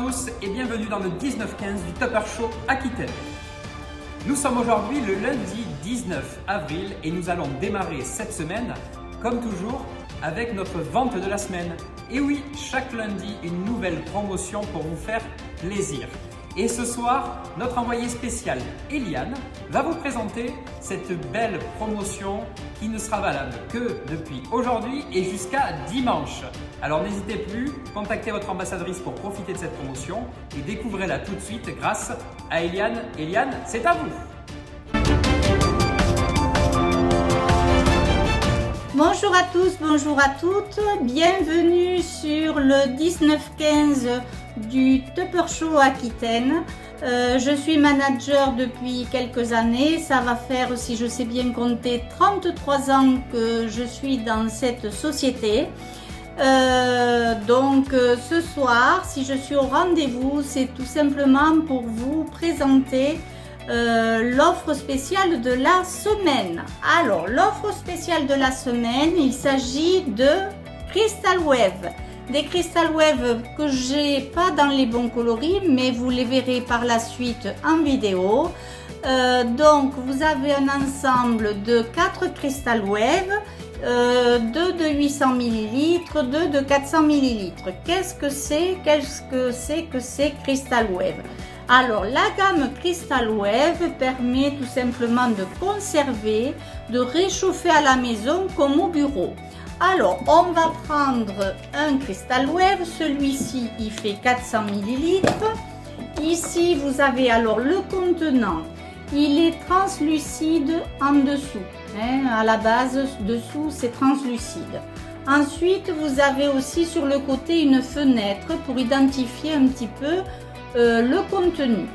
tous et bienvenue dans le 19-15 du Tupper Show Aquitaine. Nous sommes aujourd'hui le lundi 19 avril et nous allons démarrer cette semaine, comme toujours, avec notre vente de la semaine. Et oui, chaque lundi, une nouvelle promotion pour vous faire plaisir. Et ce soir, notre envoyé spécial, Eliane, va vous présenter cette belle promotion qui ne sera valable que depuis aujourd'hui et jusqu'à dimanche. Alors n'hésitez plus, contactez votre ambassadrice pour profiter de cette promotion et découvrez-la tout de suite grâce à Eliane. Eliane, c'est à vous! Bonjour à tous, bonjour à toutes, bienvenue sur le 19-15 du Tupper Show Aquitaine. Je suis manager depuis quelques années, ça va faire, si je sais bien compter, 33 ans que je suis dans cette société. Donc ce soir, si je suis au rendez-vous, c'est tout simplement pour vous présenter l'offre spéciale de la semaine. Alors, l'offre spéciale de la semaine, il s'agit de Crystal Wave. Des Crystal Wave que j'ai pas dans les bons coloris, mais vous les verrez par la suite en vidéo. Donc, vous avez un ensemble de 4 Crystal Wave, 2 de 800 ml, 2 de 400 ml. Qu'est-ce que c'est que ces Crystal Wave? Alors, la gamme Crystal Wave permet tout simplement de conserver, de réchauffer à la maison comme au bureau. Alors, on va prendre un Crystal Wave. Celui-ci, il fait 400 ml. Ici, vous avez alors le contenant. Il est translucide en dessous. À la base, dessous, c'est translucide. Ensuite, vous avez aussi sur le côté une fenêtre pour identifier un petit peu le contenu.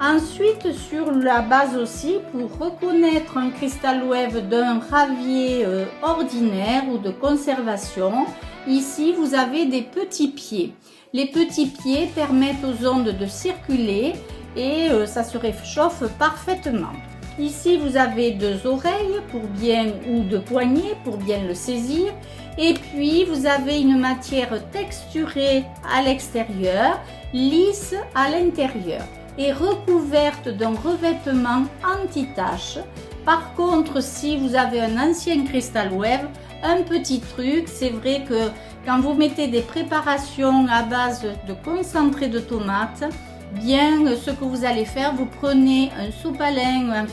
Ensuite, sur la base aussi, pour reconnaître un Crystal Wave d'un ravier ordinaire ou de conservation, ici vous avez des petits pieds. Les petits pieds permettent aux ondes de circuler et ça se réchauffe parfaitement. Ici vous avez 2 oreilles pour bien, ou 2 poignées pour bien le saisir. Et puis vous avez une matière texturée à l'extérieur, lisse à l'intérieur et recouverte d'un revêtement anti-tache. Par contre, si vous avez un ancien Crystal Wave, un petit truc, c'est vrai que quand vous mettez des préparations à base de concentré de tomates, bien ce que vous allez faire, vous prenez un sopalin,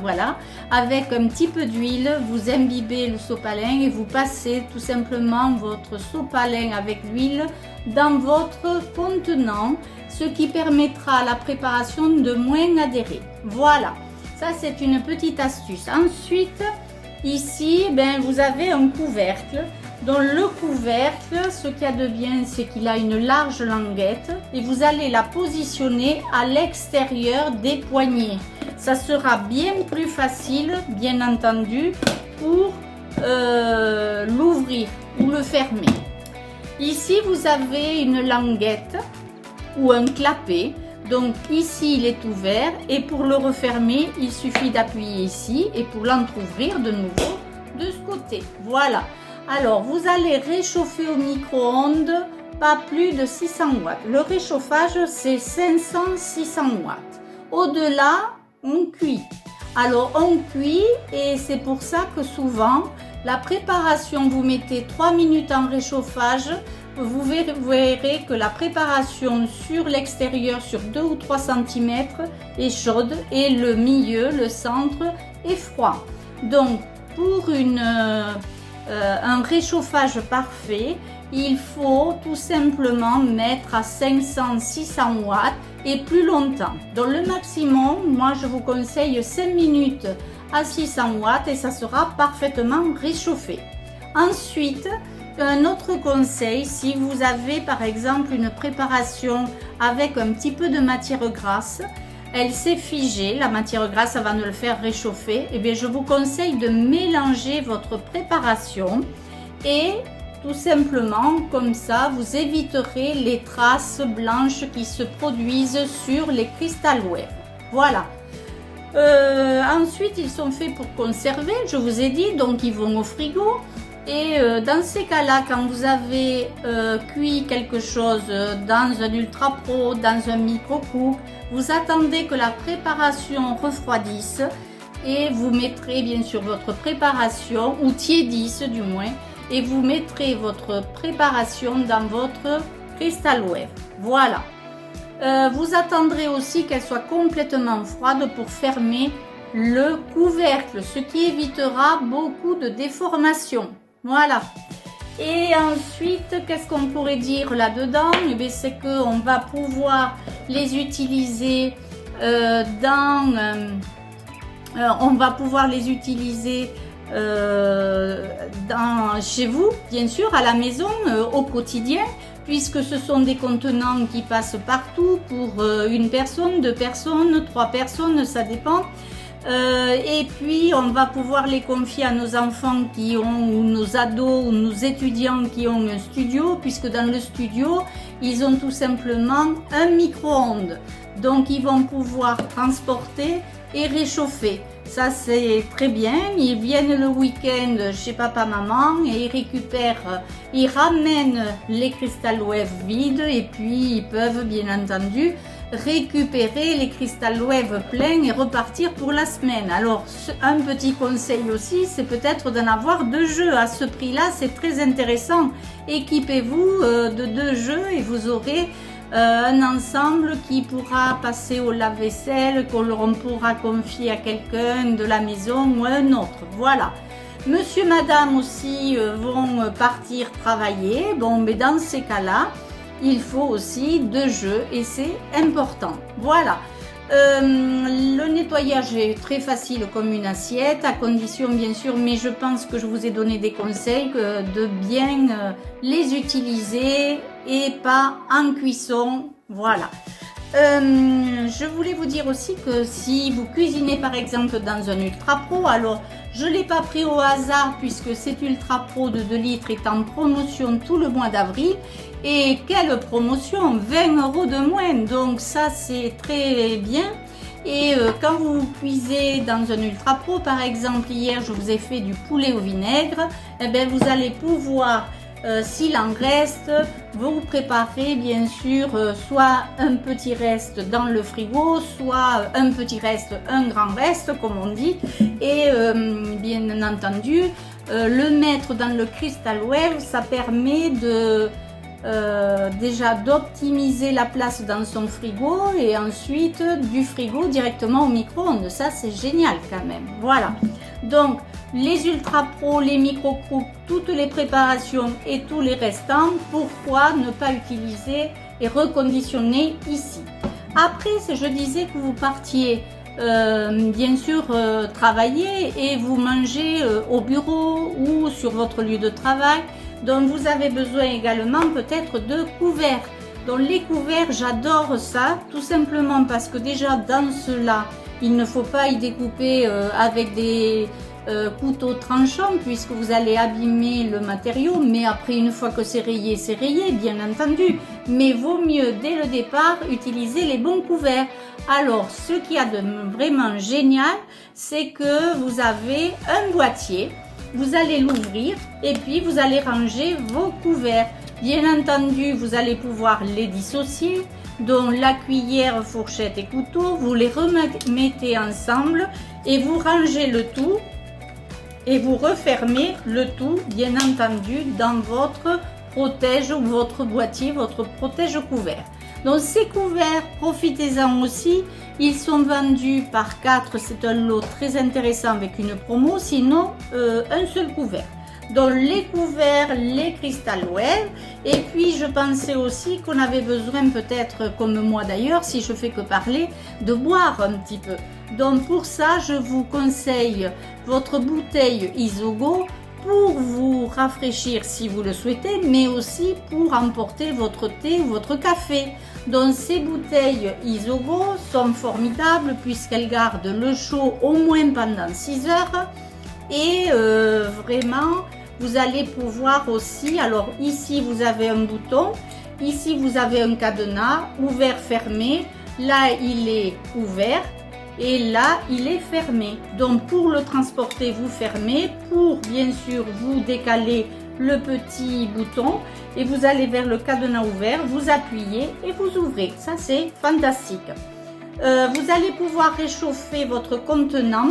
voilà, avec un petit peu d'huile, vous imbibez le sopalin et vous passez tout simplement votre sopalin avec l'huile dans votre contenant, ce qui permettra à la préparation de moins adhérer. Voilà, ça c'est une petite astuce. Ensuite, ici, vous avez un couvercle. Dans le couvercle, ce qu'il y a de bien, c'est qu'il a une large languette et vous allez la positionner à l'extérieur des poignées. Ça sera bien plus facile, bien entendu, pour l'ouvrir ou le fermer. Ici, vous avez une languette ou un clapet. Donc ici, il est ouvert et pour le refermer, il suffit d'appuyer ici et pour l'entrouvrir de nouveau de ce côté. Voilà. Alors, vous allez réchauffer au micro-ondes pas plus de 600 watts. Le réchauffage, c'est 500-600 watts. Au-delà, on cuit. Alors, on cuit et c'est pour ça que souvent, la préparation, vous mettez 3 minutes en réchauffage. Vous verrez que la préparation sur l'extérieur, sur 2 ou 3 cm, est chaude et le milieu, le centre, est froid. Donc, pour un réchauffage parfait, il faut tout simplement mettre à 500-600 watts et plus longtemps. Donc le maximum, moi je vous conseille 5 minutes à 600 watts et ça sera parfaitement réchauffé. Ensuite, un autre conseil, si vous avez par exemple une préparation avec un petit peu de matière grasse, elle s'est figée, la matière grasse, ça va nous le faire réchauffer, et bien je vous conseille de mélanger votre préparation et tout simplement comme ça vous éviterez les traces blanches qui se produisent sur les Crystal Wave. Voilà. Ensuite, ils sont faits pour conserver, je vous ai dit, donc ils vont au frigo. Et dans ces cas-là, quand vous avez cuit quelque chose dans un ultra pro, dans un micro-cook, vous attendez que la préparation refroidisse et vous mettrez bien sûr votre préparation, ou tiédisse du moins, et vous mettrez votre préparation dans votre Crystal Wave. Voilà. Vous attendrez aussi qu'elle soit complètement froide pour fermer le couvercle, ce qui évitera beaucoup de déformations. Voilà. Et ensuite, qu'est-ce qu'on pourrait dire là-dedans? Eh bien, c'est qu'on va pouvoir les utiliser chez vous, bien sûr, à la maison, au quotidien, puisque ce sont des contenants qui passent partout pour une personne, 2 personnes, 3 personnes, ça dépend. Et puis on va pouvoir les confier à nos enfants ou nos ados ou nos étudiants qui ont un studio, puisque dans le studio ils ont tout simplement un micro-ondes, donc ils vont pouvoir transporter et réchauffer. Ça c'est très bien. Ils viennent le week-end chez papa maman et ils ramènent les Crystal Wave vides, et puis ils peuvent bien entendu récupérer les Crystal Wave pleins et repartir pour la semaine. Alors un petit conseil aussi, c'est peut-être d'en avoir 2 jeux. À ce prix-là, c'est très intéressant. Équipez-vous de 2 jeux et vous aurez un ensemble qui pourra passer au lave-vaisselle, qu'on pourra confier à quelqu'un de la maison ou à un autre. Voilà. Monsieur, madame aussi vont partir travailler. Bon, mais dans ces cas-là, il faut aussi 2 jeux et c'est important. Voilà. Le nettoyage est très facile comme une assiette, à condition bien sûr, mais je pense que je vous ai donné des conseils de bien les utiliser et pas en cuisson. Voilà. Je voulais vous dire aussi que si vous cuisinez par exemple dans un Ultra Pro, alors je ne l'ai pas pris au hasard puisque cet Ultra Pro de 2 litres est en promotion tout le mois d'avril. Et quelle promotion, 20 € de moins, donc ça c'est très bien. Et quand vous cuisez dans un Ultra Pro, par exemple hier je vous ai fait du poulet au vinaigre, eh bien, vous allez pouvoir, s'il en reste, vous préparez bien sûr soit un petit reste dans le frigo, soit un petit reste, un grand reste comme on dit, et bien entendu le mettre dans le Crystal Wave, ça permet déjà d'optimiser la place dans son frigo et ensuite du frigo directement au micro-ondes. Ça c'est génial quand même. Voilà. Donc les Ultra Pro, les Micro Cook, toutes les préparations et tous les restants, pourquoi ne pas utiliser et reconditionner ici? Après, je disais que vous partiez bien sûr travailler et vous mangez au bureau ou sur votre lieu de travail. Donc vous avez besoin également peut-être de couverts. Donc les couverts, j'adore ça, tout simplement parce que déjà dans cela, il ne faut pas y découper avec des couteaux tranchants puisque vous allez abîmer le matériau, mais après une fois que c'est rayé, bien entendu. Mais vaut mieux dès le départ utiliser les bons couverts. Alors ce qu'il y a de vraiment génial, c'est que vous avez un boîtier. Vous allez l'ouvrir et puis vous allez ranger vos couverts. Bien entendu, vous allez pouvoir les dissocier, dont la cuillère, fourchette et couteau. Vous les remettez ensemble et vous rangez le tout et vous refermez le tout, bien entendu, dans votre protège ou votre boîtier, votre protège couvert. Donc ces couverts, profitez-en aussi. Ils sont vendus par 4, c'est un lot très intéressant avec une promo, sinon un seul couvert. Donc les couverts, les Crystal Wave, et puis je pensais aussi qu'on avait besoin peut-être, comme moi d'ailleurs, si je fais que parler, de boire un petit peu. Donc pour ça, je vous conseille votre bouteille Isogo pour vous rafraîchir si vous le souhaitez, mais aussi pour emporter votre thé ou votre café. Donc ces bouteilles Isogo sont formidables puisqu'elles gardent le chaud au moins pendant 6 heures et vraiment vous allez pouvoir aussi, alors ici vous avez un bouton, ici vous avez un cadenas ouvert fermé, là il est ouvert et là il est fermé. Donc pour le transporter vous fermez, pour bien sûr vous décaler le petit bouton et vous allez vers le cadenas ouvert, vous appuyez et vous ouvrez. Ça c'est fantastique. Vous allez pouvoir réchauffer votre contenant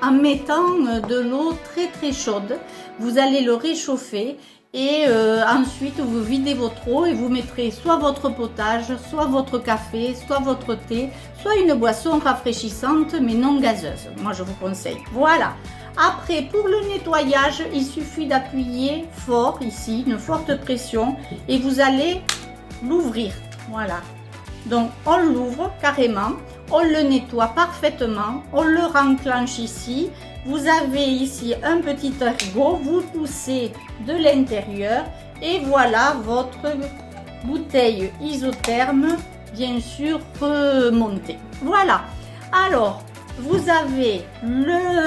en mettant de l'eau très très chaude. Vous allez le réchauffer et ensuite vous videz votre eau et vous mettrez soit votre potage, soit votre café, soit votre thé, soit une boisson rafraîchissante mais non gazeuse. Moi je vous conseille. Voilà. Après, pour le nettoyage, il suffit d'appuyer fort ici, une forte pression, et vous allez l'ouvrir. Voilà. Donc, on l'ouvre carrément, on le nettoie parfaitement, on le renclenche ici. Vous avez ici un petit ergot, vous poussez de l'intérieur, et voilà votre bouteille isotherme, bien sûr, remontée. Voilà. Alors, vous avez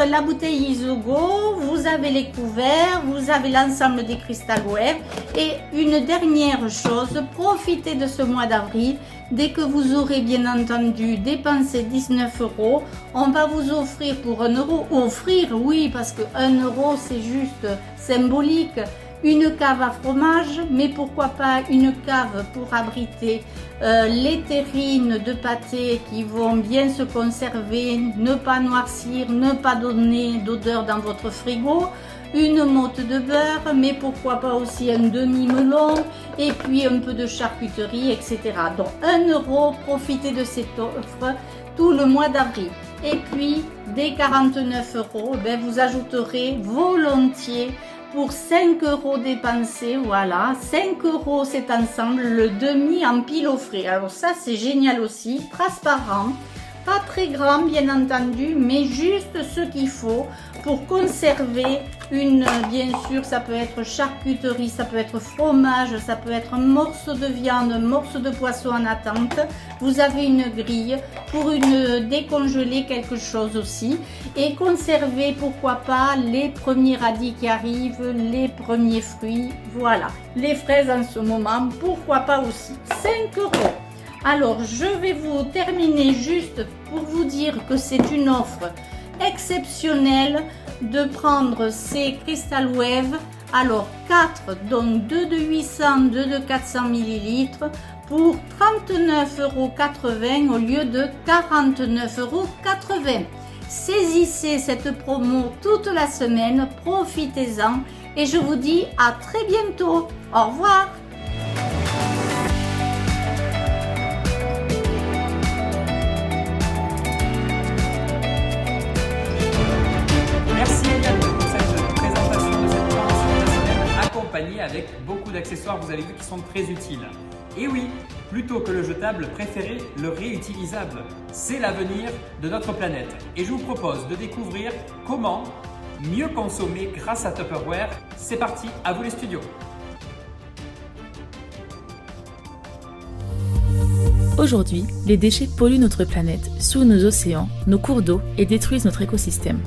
la bouteille Isogo, vous avez les couverts, vous avez l'ensemble des Crystal Wave. Et une dernière chose, profitez de ce mois d'avril. Dès que vous aurez bien entendu dépensé 19 €, on va vous offrir pour 1 €, offrir oui parce que 1 € c'est juste symbolique, une cave à fromage, mais pourquoi pas une cave pour abriter les terrines de pâté qui vont bien se conserver, ne pas noircir, ne pas donner d'odeur dans votre frigo, une motte de beurre, mais pourquoi pas aussi un demi-melon, et puis un peu de charcuterie, etc. Donc 1 €, profitez de cette offre tout le mois d'avril. Et puis, dès 49 €, ben, vous ajouterez volontiers pour 5 € dépensés, voilà, 5 € cet ensemble, le demi en pile au frais. Alors ça c'est génial aussi, transparent, pas très grand bien entendu, mais juste ce qu'il faut pour conserver bien sûr ça peut être charcuterie, ça peut être fromage, ça peut être un morceau de viande, un morceau de poisson en attente. Vous avez une grille pour décongeler quelque chose aussi et conserver pourquoi pas les premiers radis qui arrivent, les premiers fruits, voilà. Les fraises en ce moment, pourquoi pas aussi. 5 €. Alors je vais vous terminer juste pour vous dire que c'est une offre exceptionnelle de prendre ces Crystal Wave. Alors 4, donc 2 de 800, 2 de 400 ml pour 39,80 € au lieu de 49,80 €. Saisissez cette promo toute la semaine, profitez-en et je vous dis à très bientôt. Au revoir. Merci Eliane pour cette présentation de cette promotion de la semaine accompagnée avec beaucoup d'accessoires, vous avez vu, qui sont très utiles. Et oui, plutôt que le jetable, préférez le réutilisable. C'est l'avenir de notre planète. Et je vous propose de découvrir comment mieux consommer grâce à Tupperware. C'est parti, à vous les studios. Aujourd'hui, les déchets polluent notre planète, souillent nos océans, nos cours d'eau et détruisent notre écosystème.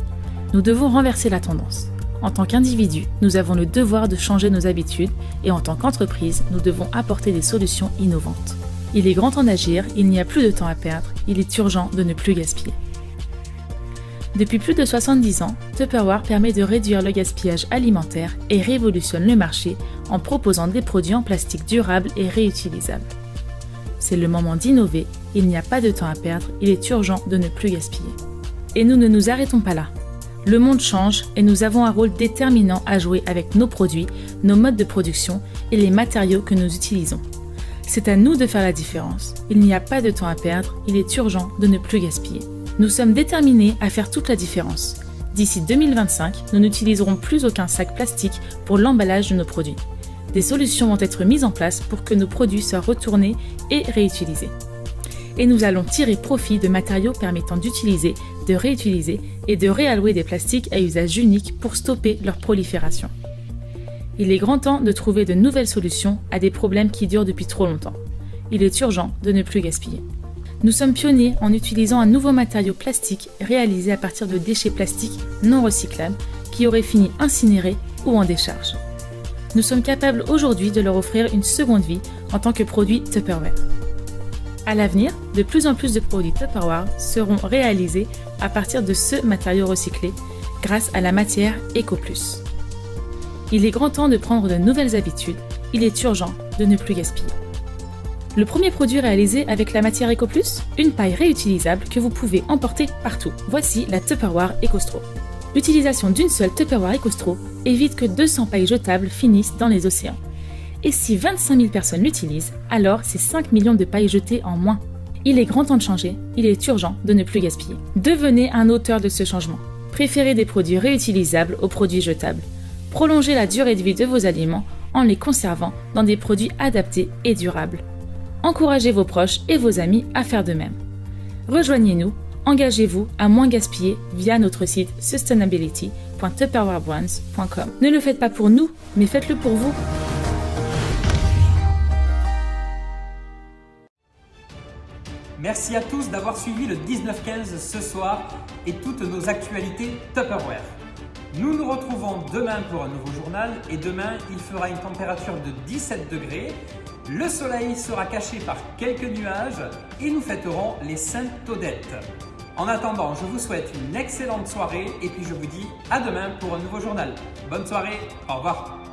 Nous devons renverser la tendance. En tant qu'individus, nous avons le devoir de changer nos habitudes et en tant qu'entreprise, nous devons apporter des solutions innovantes. Il est grand temps d'agir, il n'y a plus de temps à perdre, il est urgent de ne plus gaspiller. Depuis plus de 70 ans, Tupperware permet de réduire le gaspillage alimentaire et révolutionne le marché en proposant des produits en plastique durables et réutilisables. C'est le moment d'innover, il n'y a pas de temps à perdre, il est urgent de ne plus gaspiller. Et nous ne nous arrêtons pas là. Le monde change et nous avons un rôle déterminant à jouer avec nos produits, nos modes de production et les matériaux que nous utilisons. C'est à nous de faire la différence. Il n'y a pas de temps à perdre, il est urgent de ne plus gaspiller. Nous sommes déterminés à faire toute la différence. D'ici 2025, nous n'utiliserons plus aucun sac plastique pour l'emballage de nos produits. Des solutions vont être mises en place pour que nos produits soient retournés et réutilisés. Et nous allons tirer profit de matériaux permettant d'utiliser, de réutiliser et de réallouer des plastiques à usage unique pour stopper leur prolifération. Il est grand temps de trouver de nouvelles solutions à des problèmes qui durent depuis trop longtemps. Il est urgent de ne plus gaspiller. Nous sommes pionniers en utilisant un nouveau matériau plastique réalisé à partir de déchets plastiques non recyclables qui auraient fini incinérés ou en décharge. Nous sommes capables aujourd'hui de leur offrir une seconde vie en tant que produit Tupperware. À l'avenir, de plus en plus de produits Tupperware seront réalisés à partir de ce matériau recyclé grâce à la matière EcoPlus. Il est grand temps de prendre de nouvelles habitudes, il est urgent de ne plus gaspiller. Le premier produit réalisé avec la matière EcoPlus, une paille réutilisable que vous pouvez emporter partout. Voici la Tupperware EcoStraw. L'utilisation d'une seule Tupperware EcoStraw évite que 200 pailles jetables finissent dans les océans. Et si 25 000 personnes l'utilisent, alors c'est 5 millions de pailles jetées en moins. Il est grand temps de changer, il est urgent de ne plus gaspiller. Devenez un auteur de ce changement. Préférez des produits réutilisables aux produits jetables. Prolongez la durée de vie de vos aliments en les conservant dans des produits adaptés et durables. Encouragez vos proches et vos amis à faire de même. Rejoignez-nous, engagez-vous à moins gaspiller via notre site sustainability.tupperwarebrands.com. Ne le faites pas pour nous, mais faites-le pour vous. Merci à tous d'avoir suivi le 19-15 ce soir et toutes nos actualités Tupperware. Nous nous retrouvons demain pour un nouveau journal et demain il fera une température de 17 degrés. Le soleil sera caché par quelques nuages et nous fêterons les Saintes Todettes. En attendant, je vous souhaite une excellente soirée et puis je vous dis à demain pour un nouveau journal. Bonne soirée, au revoir.